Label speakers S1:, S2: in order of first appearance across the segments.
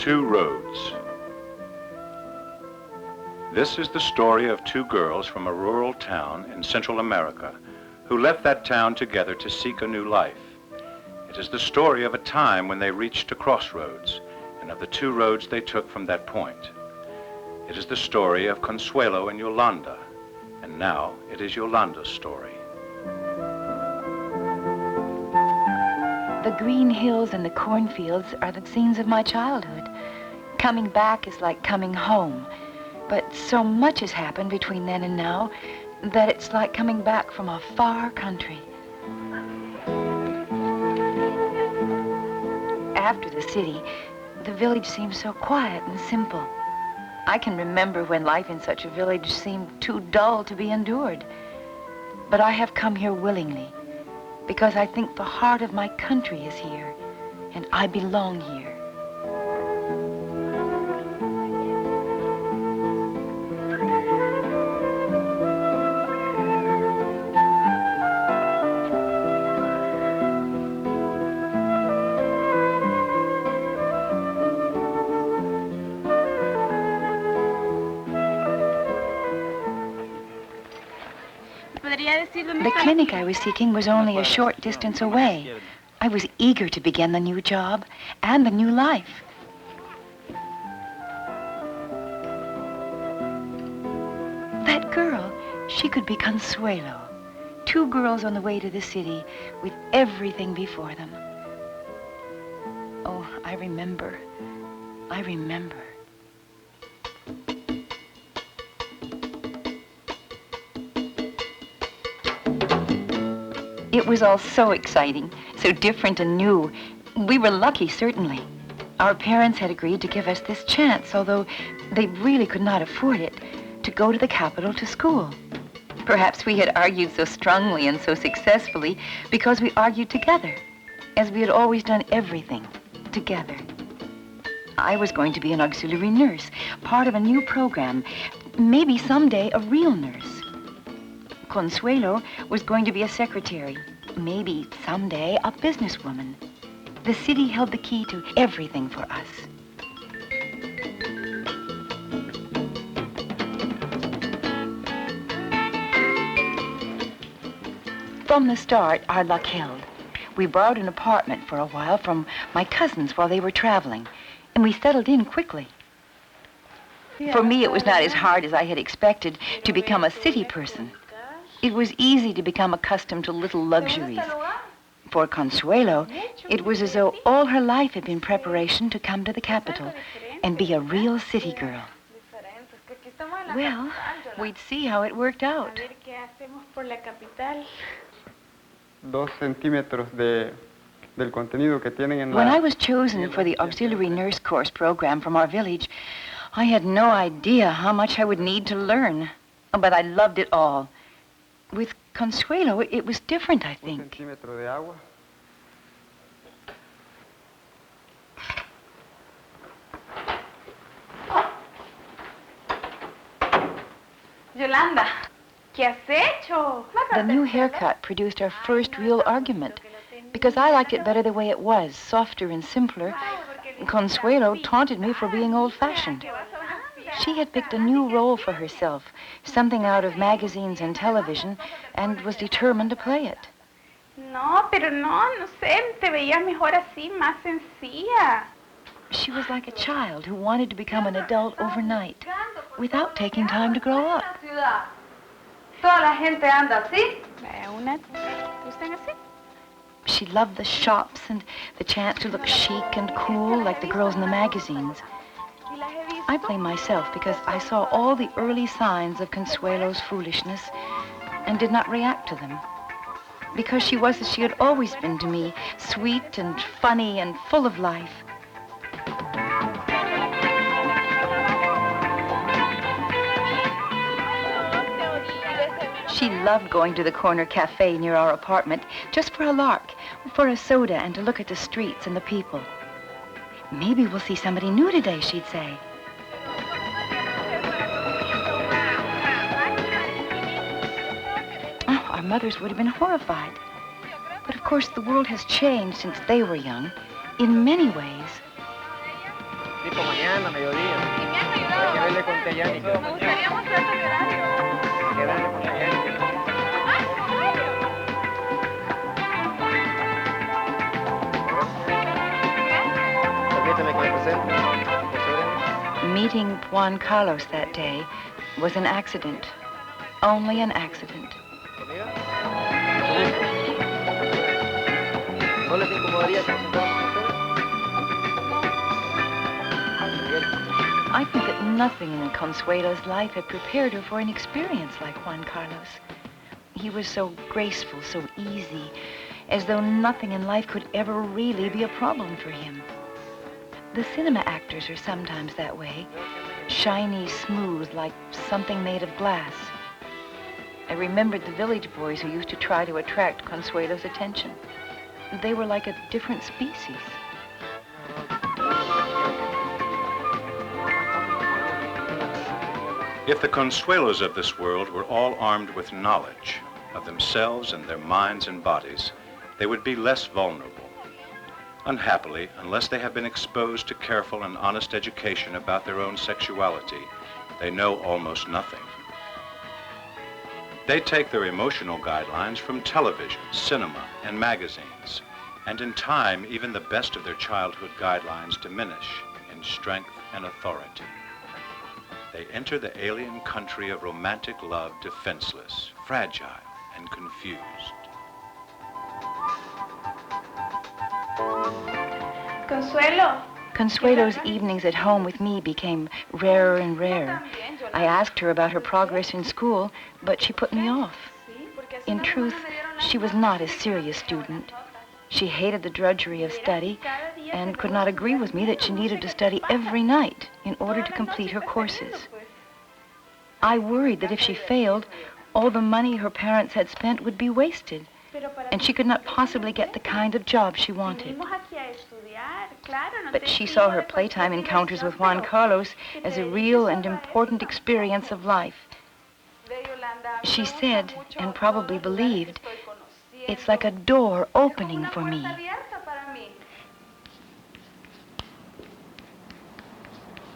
S1: Two Roads. This is the story of two girls from a rural town in Central America who left that town together to seek a new life. It is the story of a time when they reached a crossroads and of the two roads they took from that point. It is the story of Consuelo and Yolanda, and now it is Yolanda's story.
S2: The green hills and the cornfields are the scenes of my childhood. Coming back is like coming home. But so much has happened between then and now that it's like coming back from a far country. After the city, the village seems so quiet and simple. I can remember when life in such a village seemed too dull to be endured. But I have come here willingly, because I think the heart of my country is here, and I belong here. The clinic I was seeking was only a short distance away. I was eager to begin the new job and the new life. That girl, she could be Consuelo. Two girls on the way to the city with everything before them. Oh, I remember. I remember. It was all so exciting, so different and new. We were lucky, certainly. Our parents had agreed to give us this chance, although they really could not afford it, to go to the capital to school. Perhaps we had argued so strongly and so successfully because we argued together, as we had always done everything together. I was going to be an auxiliary nurse, part of a new program, maybe someday a real nurse. Consuelo was going to be a secretary, maybe someday a businesswoman. The city held the key to everything for us. From the start, our luck held. We borrowed an apartment for a while from my cousins while they were traveling, and we settled in quickly. For me, it was not as hard as I had expected to become a city person. It was easy to become accustomed to little luxuries. For Consuelo, it was as though all her life had been preparation to come to the capital and be a real city girl. Well, we'd see how it worked out.
S3: 2 centímetros del contenido que tienen en la...
S2: When I was chosen for the auxiliary nurse course program from our village, I had no idea how much I would need to learn. But I loved it all. With Consuelo, it was different, I think.
S3: 1 centímetro de agua.
S4: Yolanda, ¿qué has hecho?
S2: The new haircut produced our first real argument, because I liked it better the way it was, softer and simpler. Consuelo taunted me for being old-fashioned. She had picked a new role for herself, something out of magazines and television, and was determined to play it.
S4: No, pero no sé, te veía mejor así, más sencilla.
S2: She was like a child who wanted to become an adult overnight, without taking time to grow up.
S4: Toda la gente anda así. Unas gustan así.
S2: She loved the shops and the chance to look chic and cool like the girls in the magazines. I blame myself because I saw all the early signs of Consuelo's foolishness and did not react to them. Because she was as she had always been to me, sweet and funny and full of life. She loved going to the corner cafe near our apartment just for a lark, for a soda and to look at the streets and the people. Maybe we'll see somebody new today, she'd say. Oh, our mothers would have been horrified. But of course, the world has changed since they were young, in many ways.
S5: Tipo mañana, mediodía.
S4: Sí me han
S5: Hay que
S4: ayudado.
S5: verle con Tayánica.
S4: Me gustaría mostrarte mi horario.
S5: Hay que verle con Tayánica.
S4: ¡Ay, tu horario!
S5: Permítame que me presente. José.
S2: Meeting Juan Carlos that day was an accident. Only an accident.
S5: ¿Conmigo? Mucho gusto. ¿No les incomodaría que nos sentáramos con ustedes?
S2: I think that nothing in Consuelo's life had prepared her for an experience like Juan Carlos. He was so graceful, so easy, as though nothing in life could ever really be a problem for him. The cinema actors are sometimes that way, shiny, smooth, like something made of glass. I remembered the village boys who used to try to attract Consuelo's attention. They were like a different species.
S1: If the Consuelos of this world were all armed with knowledge of themselves and their minds and bodies, they would be less vulnerable. Unhappily, unless they have been exposed to careful and honest education about their own sexuality, they know almost nothing. They take their emotional guidelines from television, cinema, and magazines, and in time, even the best of their childhood guidelines diminish in strength and authority. They enter the alien country of romantic love defenseless, fragile, and confused.
S4: Consuelo.
S2: Consuelo's evenings at home with me became rarer and rarer. I asked her about her progress in school, but she put me off. In truth, she was not a serious student. She hated the drudgery of study and could not agree with me that she needed to study every night in order to complete her courses. I worried that if she failed, all the money her parents had spent would be wasted, and she could not possibly get the kind of job she wanted. But she saw her playtime encounters with Juan Carlos as a real and important experience of life. She said, and probably believed, it's like a door opening for me.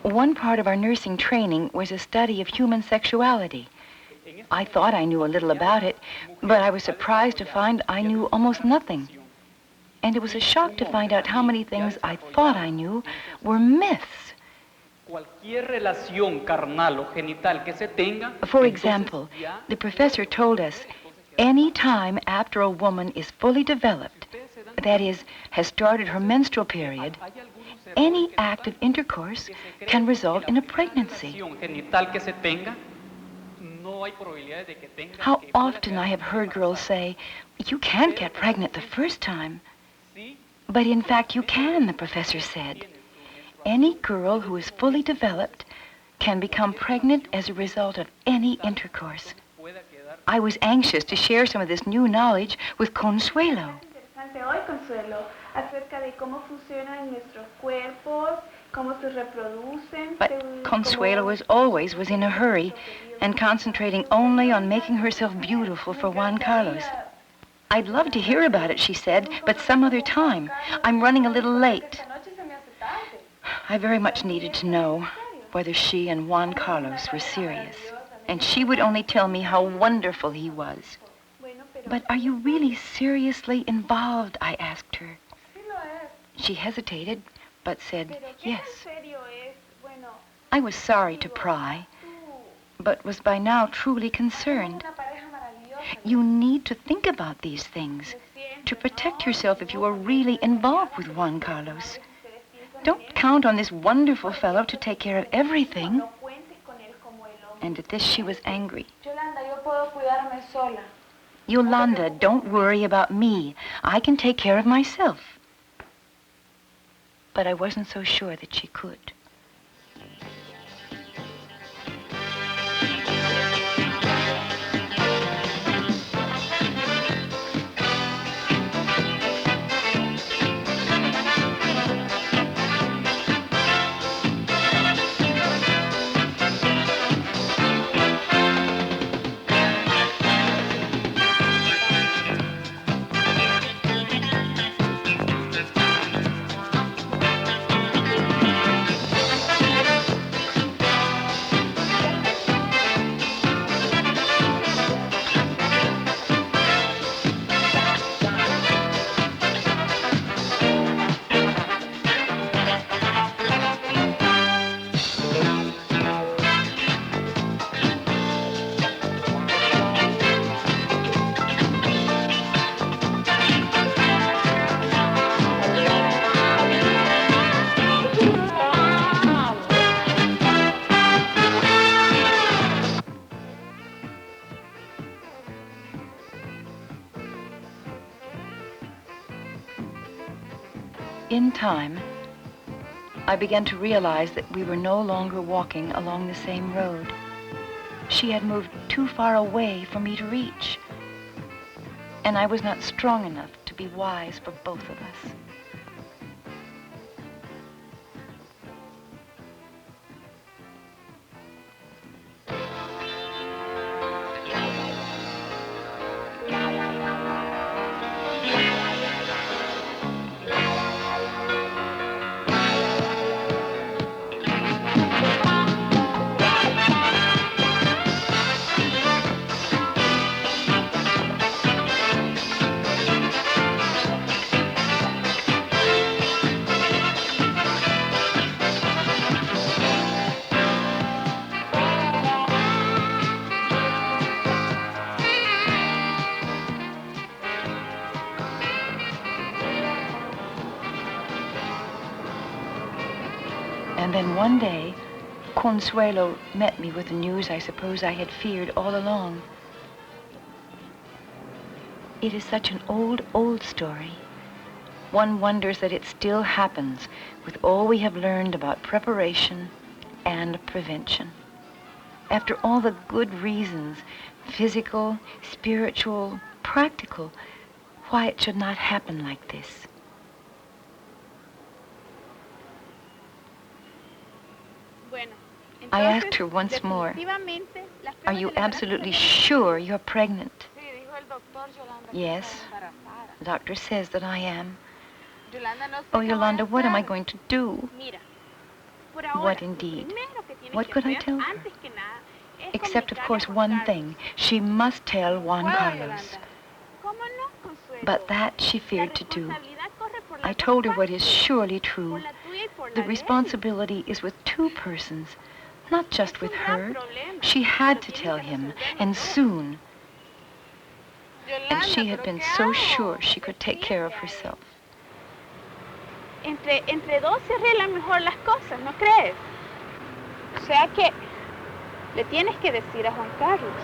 S2: One part of our nursing training was a study of human sexuality. I thought I knew a little about it, but I was surprised to find I knew almost nothing. And it was a shock to find out how many things I thought I knew were myths. For example, the professor told us, any time after a woman is fully developed, that is, has started her menstrual period, any act of intercourse can result in a pregnancy. How often I have heard girls say, you can't get pregnant the first time. But in fact you can, the professor said. Any girl who is fully developed can become pregnant as a result of any intercourse. I was anxious to share some of this new knowledge with Consuelo. But Consuelo, as always, was in a hurry and concentrating only on making herself beautiful for Juan Carlos. I'd love to hear about it, she said, but some other time. I'm running a little late. I very much needed to know whether she and Juan Carlos were serious. And she would only tell me how wonderful he was. But are you really seriously involved? I asked her. She hesitated, but said yes. I was sorry to pry, but was by now truly concerned. You need to think about these things, to protect yourself if you are really involved with Juan Carlos. Don't count on this wonderful fellow to take care of everything. And at this she was angry. Yolanda, don't worry about me. I can take care of myself. But I wasn't so sure that she could. In time, I began to realize that we were no longer walking along the same road. She had moved too far away for me to reach, and I was not strong enough to be wise for both of us. And then one day, Consuelo met me with the news I suppose I had feared all along. It is such an old, old story. One wonders that it still happens with all we have learned about preparation and prevention. After all the good reasons, physical, spiritual, practical, why it should not happen like this. I asked her once more, "Are you absolutely sure you're pregnant?" "Yes, the doctor says that I am." "Oh, Yolanda, what am I going to do?" What indeed? What could I tell her? Except, of course, one thing. She must tell Juan Carlos. But that she feared to do. I told her what is surely true. The responsibility is with two persons, not just with her. She had to tell him, and soon. And she had been so sure she could take care of herself.
S4: Entre dos se arreglan mejor las cosas, ¿no crees? O sea que le tienes que decir a Juan Carlos.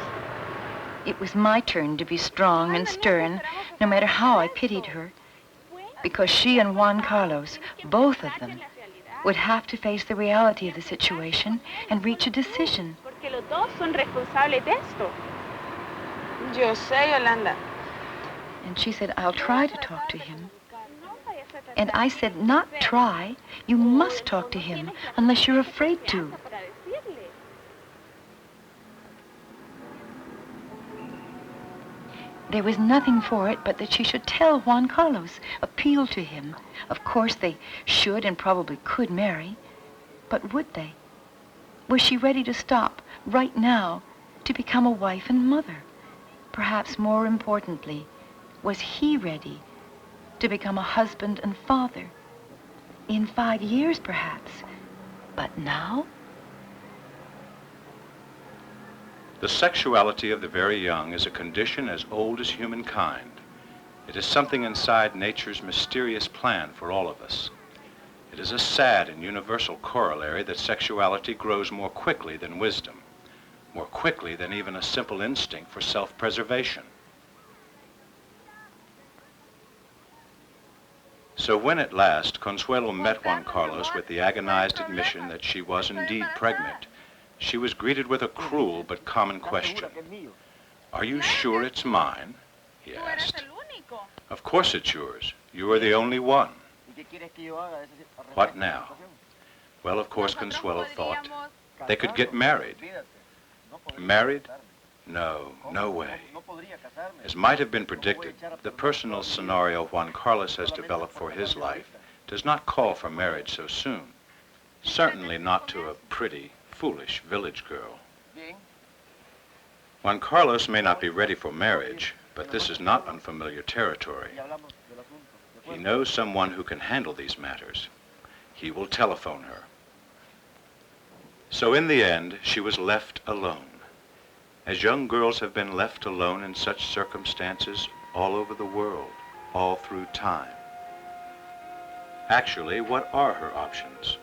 S2: It was my turn to be strong and stern, no matter how I pitied her, because she and Juan Carlos, both of them, would have to face the reality of the situation and reach a decision.
S4: Porque los dos son responsables de esto. Yo sé, Yolanda.
S2: And she said, "I'll try to talk to him." And I said, "Not try. You must talk to him, unless you're afraid to." There was nothing for it but that she should tell Juan Carlos, appeal to him. Of course, they should and probably could marry. But would they? Was she ready to stop, right now, to become a wife and mother? Perhaps more importantly, was he ready to become a husband and father? In 5 years, perhaps. But now?
S1: The sexuality of the very young is a condition as old as humankind. It is something inside nature's mysterious plan for all of us. It is a sad and universal corollary that sexuality grows more quickly than wisdom, more quickly than even a simple instinct for self-preservation. So when at last Consuelo met Juan Carlos with the agonized admission that she was indeed pregnant, she was greeted with a cruel but common question. "Are you sure it's mine?" he asked. "Of course it's yours. You are the only one." What now? Well, of course, Consuelo thought they could get married. Married? No, no way. As might have been predicted, the personal scenario Juan Carlos has developed for his life does not call for marriage so soon. Certainly not to a pretty, foolish village girl. Juan Carlos may not be ready for marriage, but this is not unfamiliar territory. He knows someone who can handle these matters. He will telephone her. So in the end, she was left alone. As young girls have been left alone in such circumstances all over the world, all through time. Actually, what are her options?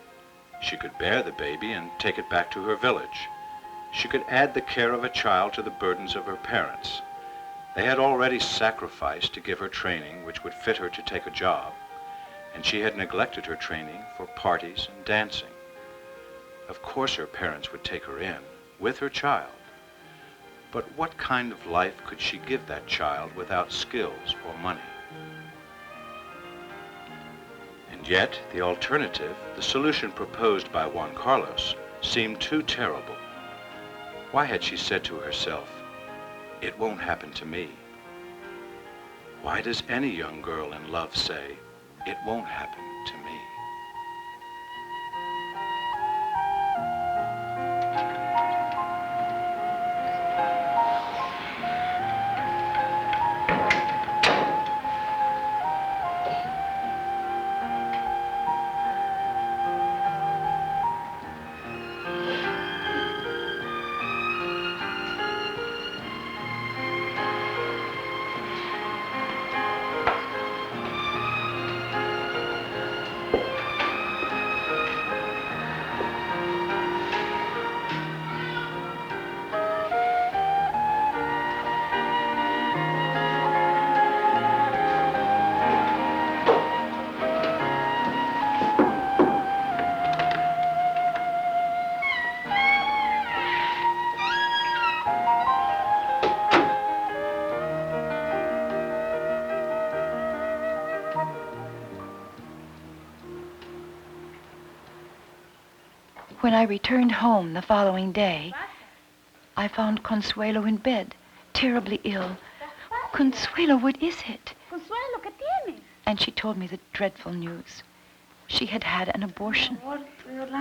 S1: She could bear the baby and take it back to her village. She could add the care of a child to the burdens of her parents. They had already sacrificed to give her training which would fit her to take a job. and she had neglected her training for parties and dancing. Of course her parents would take her in, with her child. But what kind of life could she give that child without skills or money? And yet, the alternative, the solution proposed by Juan Carlos, seemed too terrible. Why had she said to herself, "It won't happen to me"? Why does any young girl in love say, "It won't happen to me"?
S2: When I returned home the following day, I found Consuelo in bed, terribly ill. Consuelo, what is it?
S4: Consuelo, ¿qué tienes?
S2: And she told me the dreadful news. She had had an abortion.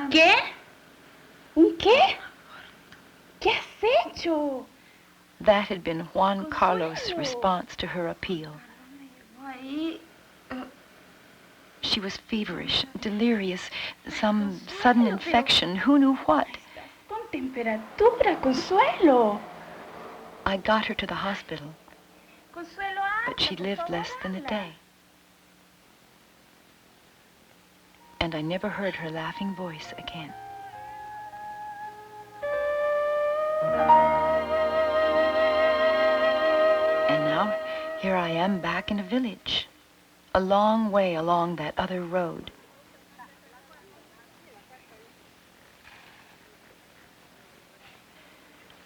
S4: ¿Qué? ¿Un qué? ¿Qué has hecho?
S2: That had been Juan Carlos' response to her appeal. She was feverish, delirious, some sudden infection, who knew what.
S4: Con temperatura, Consuelo.
S2: I got her to the hospital,
S4: Consuelo,
S2: but she lived less than a day. And I never heard her laughing voice again. And now, here I am back in a village, a long way along that other road.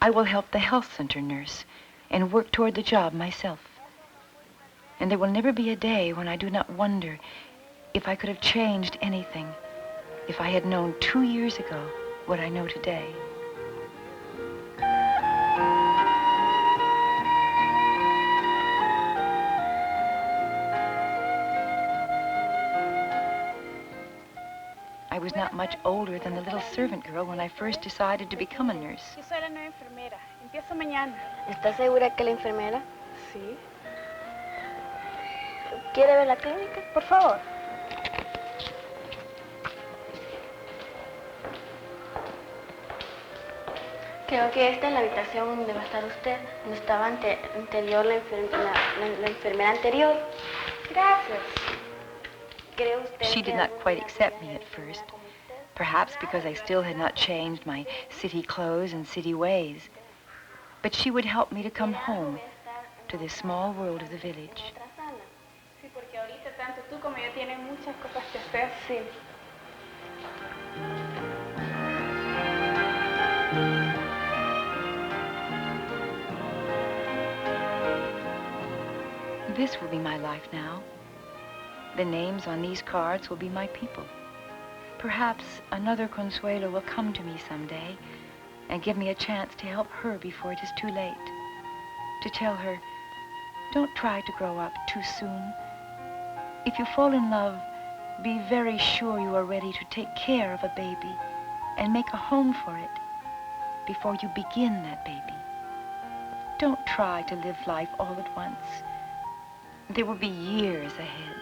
S2: I will help the health center nurse and work toward the job myself. And there will never be a day when I do not wonder if I could have changed anything, if I had known 2 years ago what I know today. I was not much older than the little servant girl when I first decided to become a nurse.
S4: Yo soy la nueva enfermera. Empiezo mañana.
S6: ¿Estás segura que la enfermera
S4: Sí.
S6: quiere ver la clínica?
S4: Por favor.
S6: Creo que esta es la habitación donde va a estar usted. No estaba anterior la enfermera anterior.
S4: Gracias.
S6: ¿Cree usted
S2: She did
S6: que
S2: not
S6: algún
S2: quite
S6: día
S2: accept
S6: me
S2: me at
S6: haría
S2: first,
S6: como usted?
S2: perhaps because I still had not changed my city clothes and city ways. But she would help me to come home to this small world of the village.
S6: Otra sala.
S4: Sí, porque ahorita tanto tú como yo tienen muchas cosas que hacer.
S6: Sí.
S2: This will be my life now. The names on these cards will be my people. Perhaps another Consuelo will come to me someday and give me a chance to help her before it is too late. To tell her, don't try to grow up too soon. If you fall in love, be very sure you are ready to take care of a baby and make a home for it before you begin that baby. Don't try to live life all at once. There will be years ahead.